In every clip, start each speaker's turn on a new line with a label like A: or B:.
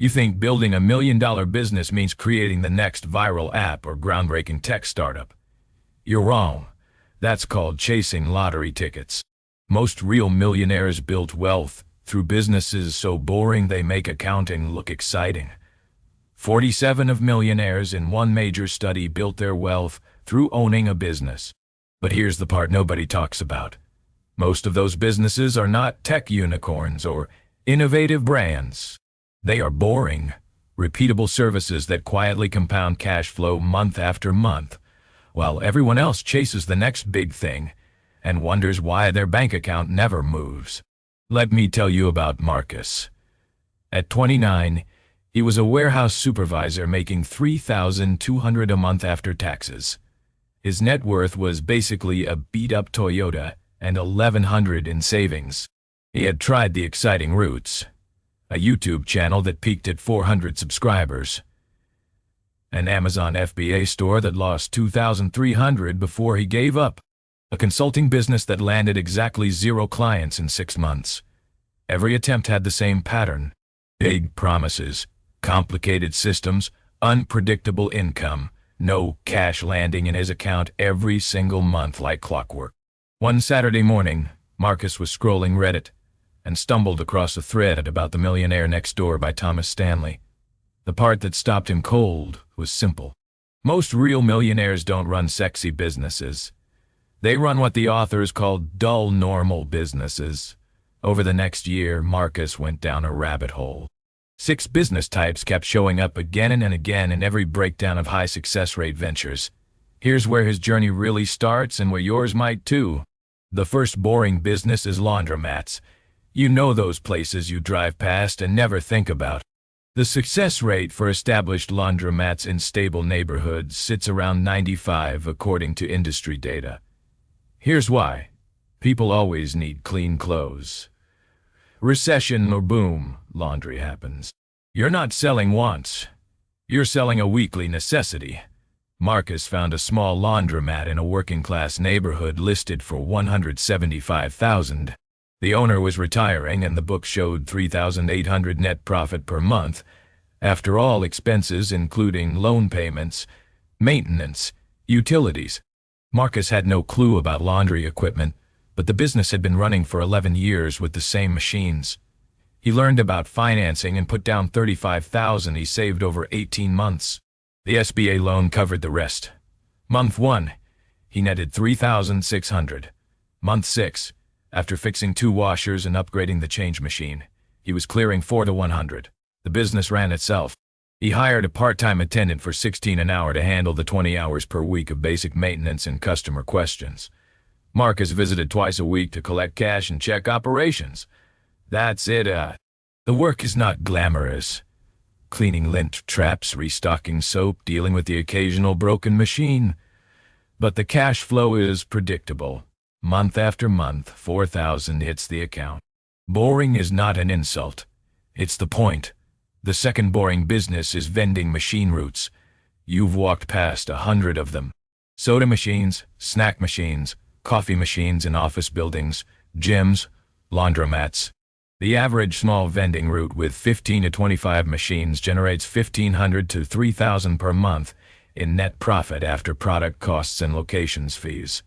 A: You think building $1 million business means creating the next viral app or groundbreaking tech startup. You're wrong. That's called chasing lottery tickets. Most real millionaires built wealth through businesses so boring they make accounting look exciting. 47 of millionaires in one major study built their wealth through owning a business. But here's the part nobody talks about. Most of those businesses are not tech unicorns or innovative brands. They are boring, repeatable services that quietly compound cash flow month after month, while everyone else chases the next big thing and wonders why their bank account never moves. Let me tell you about Marcus. At 29, he was a warehouse supervisor making $3,200 a month after taxes. His net worth was basically a beat-up Toyota and $1,100 in savings. He had tried the exciting routes, a YouTube channel that peaked at 400 subscribers, an Amazon FBA store that lost $2,300 before he gave up, a consulting business that landed exactly 0 clients in 6 months. Every attempt had the same pattern: big promises, complicated systems, unpredictable income, no cash landing in his account every single month like clockwork. One Saturday morning, Marcus was scrolling Reddit and stumbled across a thread about The Millionaire Next Door by Thomas Stanley. The part that stopped him cold was simple. Most real millionaires don't run sexy businesses. They run what the authors called dull, normal businesses. Over the next year, Marcus went down a rabbit hole. 6 business types kept showing up again and again in every breakdown of high success rate ventures. Here's where his journey really starts and where yours might too. The first boring business is laundromats. You know those places you drive past and never think about. The success rate for established laundromats in stable neighborhoods sits around 95 according to industry data. Here's why. People always need clean clothes. Recession or boom, laundry happens. You're not selling wants. You're selling a weekly necessity. Marcus found a small laundromat in a working-class neighborhood listed for $175,000. The owner was retiring and the book showed $3,800 net profit per month, after all expenses including loan payments, maintenance, utilities. Marcus had no clue about laundry equipment, but the business had been running for 11 years with the same machines. He learned about financing and put down $35,000 he saved over 18 months. The SBA loan covered the rest. Month 1, he netted $3,600. Month 6, after fixing 2 washers and upgrading the change machine, he was clearing $4 to $100. The business ran itself. He hired a part-time attendant for $16 an hour to handle the 20 hours per week of basic maintenance and customer questions. Marcus visited twice a week to collect cash and check operations. That's it. The work is not glamorous. Cleaning lint traps, restocking soap, dealing with the occasional broken machine. But the cash flow is predictable. Month after month, $4,000 hits the account. Boring is not an insult. It's the point. The second boring business is vending machine routes. You've walked past 100 of them. Soda machines, snack machines, coffee machines in office buildings, gyms, laundromats. The average small vending route with 15 to 25 machines generates $1,500 to $3,000 per month in net profit after product costs and locations fees.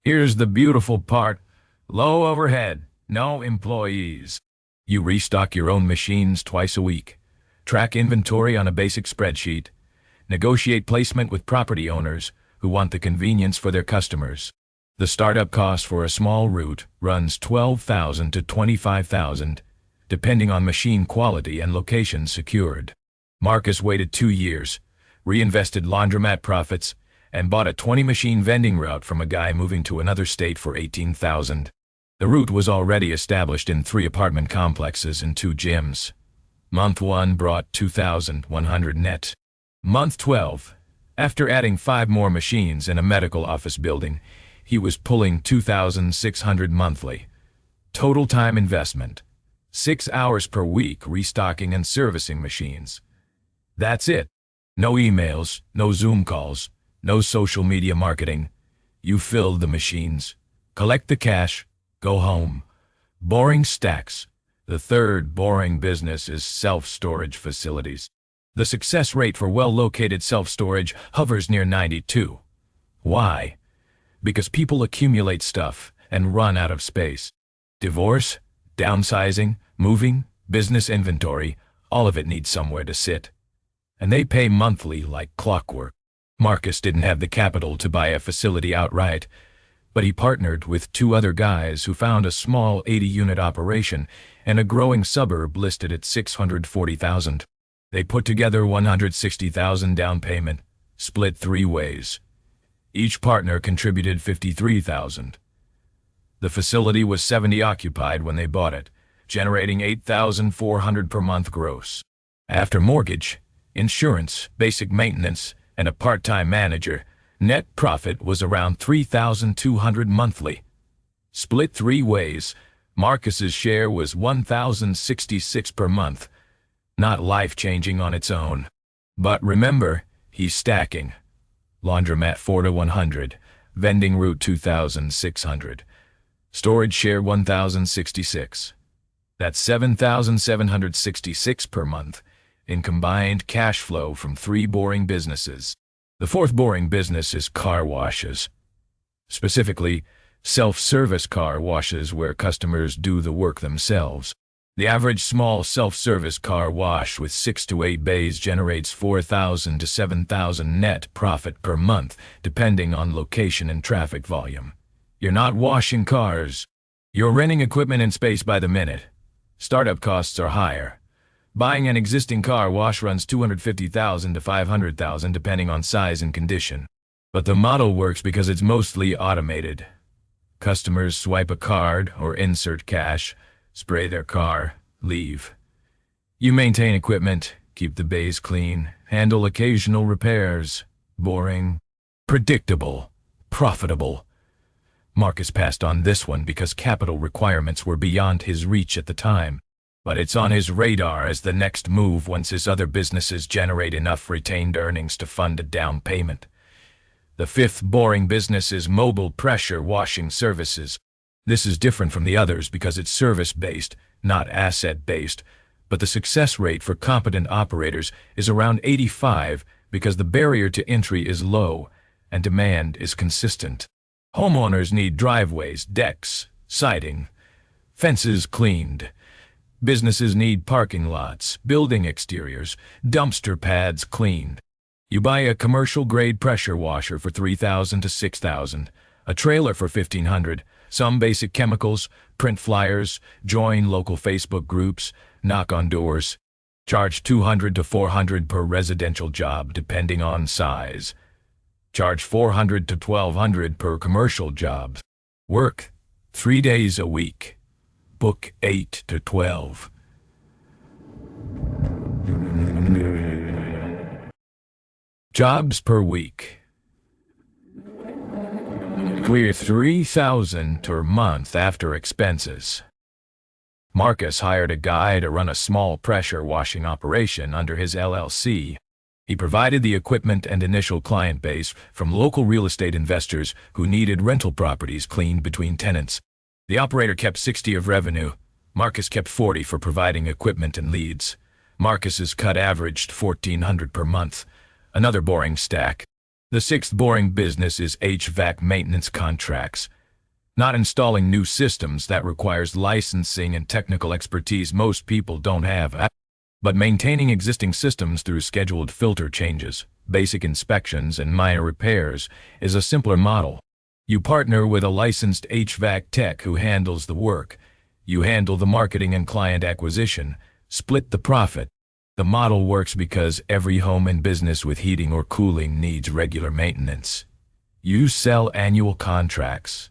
A: Here's the beautiful part: low overhead, no employees. You restock your own machines twice a week, track inventory on a basic spreadsheet, negotiate placement with property owners who want the convenience for their customers. The startup cost for a small route runs $12,000 to $25,000, depending on machine quality and location secured. Marcus waited 2 years, reinvested laundromat profits, and bought a 20-machine vending route from a guy moving to another state for $18,000. The route was already established in 3 apartment complexes and 2 gyms. Month 1 brought $2,100 net. Month 12, after adding 5 more machines in a medical office building, he was pulling $2,600 monthly. Total time investment: 6 hours per week restocking and servicing machines. That's it. No emails, no Zoom calls, no social media marketing. You fill the machines, collect the cash, go home. Boring stacks. The third boring business is self-storage facilities. The success rate for well-located self-storage hovers near 92. Why? Because people accumulate stuff and run out of space. Divorce, downsizing, moving, business inventory, all of it needs somewhere to sit. And they pay monthly like clockwork. Marcus didn't have the capital to buy a facility outright, but he partnered with two other guys who found a small 80-unit operation and a growing suburb listed at $640,000. They put together $160,000 down payment, split 3 ways. Each partner contributed $53,000. The facility was 70 occupied when they bought it, generating $8,400 per month gross. After mortgage, insurance, basic maintenance, and a part-time manager, net profit was around $3,200 monthly. Split 3 ways, Marcus's share was $1,066 per month. Not life-changing on its own. But remember, he's stacking. Laundromat 4 to 100, vending route 2,600, storage share 1,066. That's $7,766 per month in combined cash flow from 3 boring businesses. The fourth boring business is car washes. Specifically, self-service car washes where customers do the work themselves. The average small self-service car wash with 6 to 8 bays generates $4,000 to $7,000 net profit per month, depending on location and traffic volume. You're not washing cars. You're renting equipment and space by the minute. Startup costs are higher. Buying an existing car wash runs $250,000 to $500,000 depending on size and condition. But the model works because it's mostly automated. Customers swipe a card or insert cash, spray their car, leave. You maintain equipment, keep the bays clean, handle occasional repairs. Boring, predictable, profitable. Marcus passed on this one because capital requirements were beyond his reach at the time. But it's on his radar as the next move once his other businesses generate enough retained earnings to fund a down payment. The fifth boring business is mobile pressure washing services. This is different from the others because it's service-based, not asset-based, but the success rate for competent operators is around 85 because the barrier to entry is low and demand is consistent. Homeowners need driveways, decks, siding, fences cleaned. Businesses need parking lots, building exteriors, dumpster pads cleaned. You buy a commercial-grade pressure washer for $3,000 to $6,000, a trailer for $1,500, some basic chemicals, print flyers, join local Facebook groups, knock on doors. Charge $200 to $400 per residential job depending on size. Charge $400 to $1,200 per commercial job. Work 3 days a week. Book 8 to 12. Jobs per week. Clear $3,000 per month after expenses. Marcus hired a guy to run a small pressure washing operation under his LLC. He provided the equipment and initial client base from local real estate investors who needed rental properties cleaned between tenants. The operator kept 60 of revenue. Marcus kept 40 for providing equipment and leads. Marcus's cut averaged $1,400 per month. Another boring stack. The sixth boring business is HVAC maintenance contracts. Not installing new systems that requires licensing and technical expertise most people don't have, but maintaining existing systems through scheduled filter changes, basic inspections, and minor repairs is a simpler model. You partner with a licensed HVAC tech who handles the work. You handle the marketing and client acquisition, split the profit. The model works because every home and business with heating or cooling needs regular maintenance. You sell annual contracts.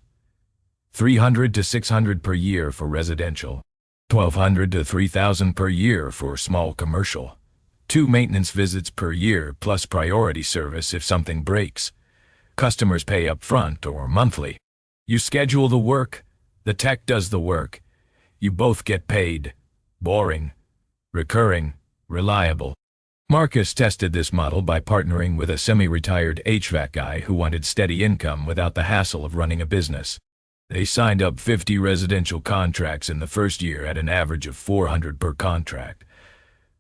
A: $300 to $600 per year for residential. $1,200 to $3,000 per year for small commercial. 2 maintenance visits per year plus priority service if something breaks. Customers pay up front or monthly. You schedule the work, the tech does the work. You both get paid. Boring, recurring, reliable. Marcus tested this model by partnering with a semi-retired HVAC guy who wanted steady income without the hassle of running a business. They signed up 50 residential contracts in the first year at an average of 400 per contract.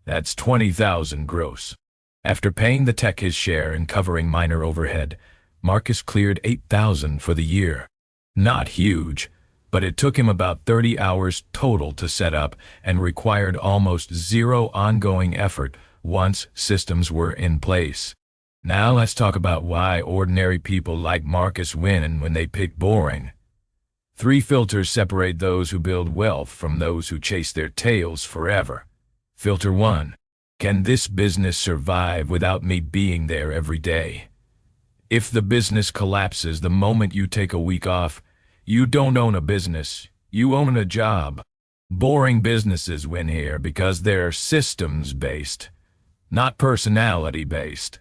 A: That's 20,000 gross. After paying the tech his share and covering minor overhead, Marcus cleared 8,000 for the year. Not huge, but it took him about 30 hours total to set up and required almost zero ongoing effort once systems were in place. Now let's talk about why ordinary people like Marcus win when they pick boring. 3 filters separate those who build wealth from those who chase their tails forever. Filter 1. Can this business survive without me being there every day? If the business collapses the moment you take a week off, you don't own a business, you own a job. Boring businesses win here because they're systems-based, not personality-based.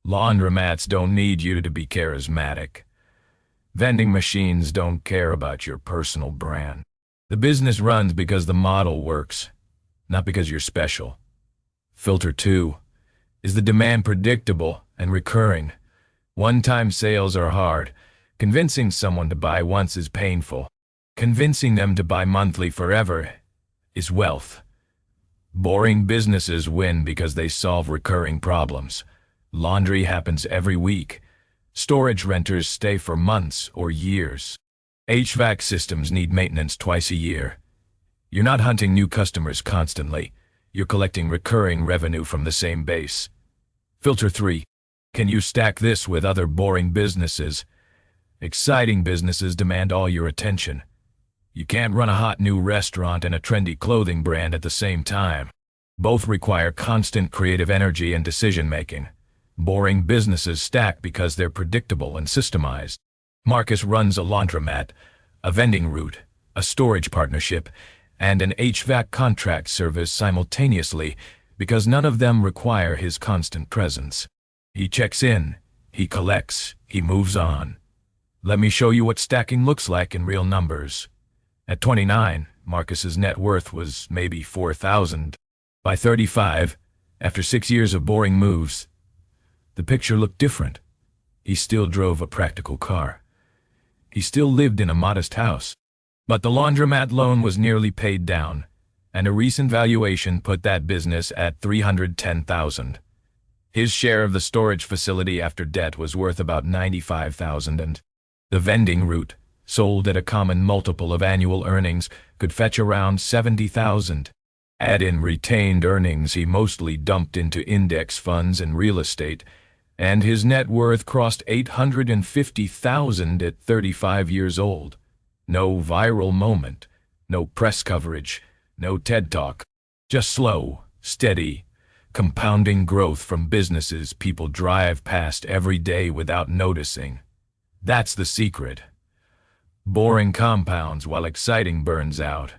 A: Laundromats don't need you to be charismatic. Vending machines don't care about your personal brand. The business runs because the model works, not because you're special. Filter 2. Is the demand predictable and recurring? One-time sales are hard. Convincing someone to buy once is painful. Convincing them to buy monthly forever is wealth. Boring businesses win because they solve recurring problems. Laundry happens every week. Storage renters stay for months or years. HVAC systems need maintenance twice a year. You're not hunting new customers constantly. You're collecting recurring revenue from the same base. Filter 3. Can you stack this with other boring businesses? Exciting businesses demand all your attention. You can't run a hot new restaurant and a trendy clothing brand at the same time. Both require constant creative energy and decision-making. Boring businesses stack because they're predictable and systemized. Marcus runs a laundromat, a vending route, a storage partnership, and an HVAC contract service simultaneously because none of them require his constant presence. He checks in, he collects, he moves on. Let me show you what stacking looks like in real numbers. At 29, Marcus's net worth was maybe 4,000. By 35, after 6 years of boring moves, the picture looked different. He still drove a practical car. He still lived in a modest house. But the laundromat loan was nearly paid down, and a recent valuation put that business at 310,000. His share of the storage facility after debt was worth about 95,000, and the vending route, sold at a common multiple of annual earnings, could fetch around 70,000. Add in retained earnings he mostly dumped into index funds and real estate, and his net worth crossed 850,000 at 35 years old. No viral moment, no press coverage, no TED Talk. Just slow, steady, compounding growth from businesses people drive past every day without noticing. That's the secret. Boring compounds while exciting burns out.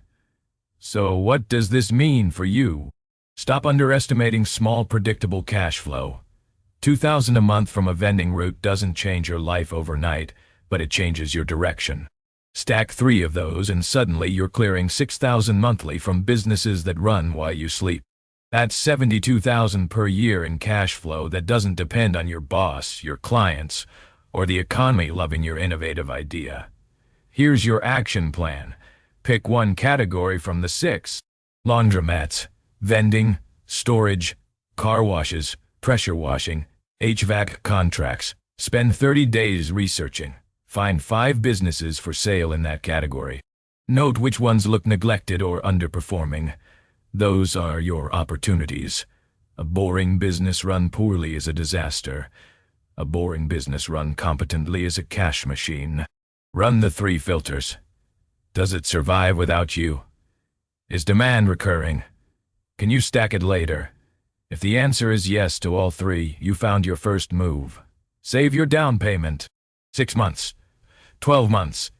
A: So what does this mean for you? Stop underestimating small, predictable cash flow. $2,000 a month from a vending route doesn't change your life overnight, but it changes your direction. Stack 3 of those and suddenly you're clearing $6,000 monthly from businesses that run while you sleep. That's $72,000 per year in cash flow that doesn't depend on your boss, your clients, or the economy loving your innovative idea. Here's your action plan. Pick one category from the 6. Laundromats, vending, storage, car washes, pressure washing, HVAC contracts. Spend 30 days researching. Find 5 businesses for sale in that category. Note which ones look neglected or underperforming. Those are your opportunities. A boring business run poorly is a disaster. A boring business run competently is a cash machine. Run the 3 filters. Does it survive without you? Is demand recurring? Can you stack it later? If the answer is yes to all 3, you found your first move. Save your down payment. 6 months, 12 months,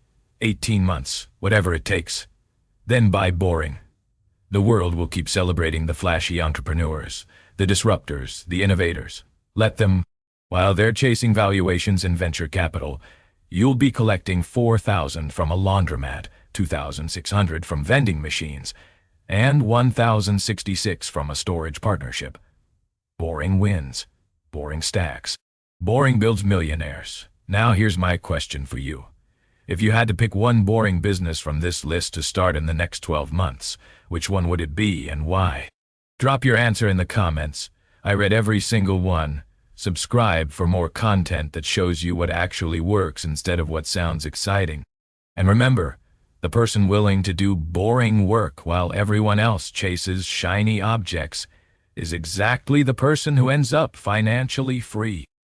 A: 18 months, whatever it takes. Then buy boring. The world will keep celebrating the flashy entrepreneurs, the disruptors, the innovators. Let them. While they're chasing valuations and venture capital, you'll be collecting 4,000 from a laundromat, 2,600 from vending machines, and 1,066 from a storage partnership. Boring wins. Boring stacks. Boring builds millionaires. Now here's my question for you. If you had to pick one boring business from this list to start in the next 12 months, which one would it be and why? Drop your answer in the comments. I read every single one. Subscribe for more content that shows you what actually works instead of what sounds exciting. And remember, the person willing to do boring work while everyone else chases shiny objects is exactly the person who ends up financially free.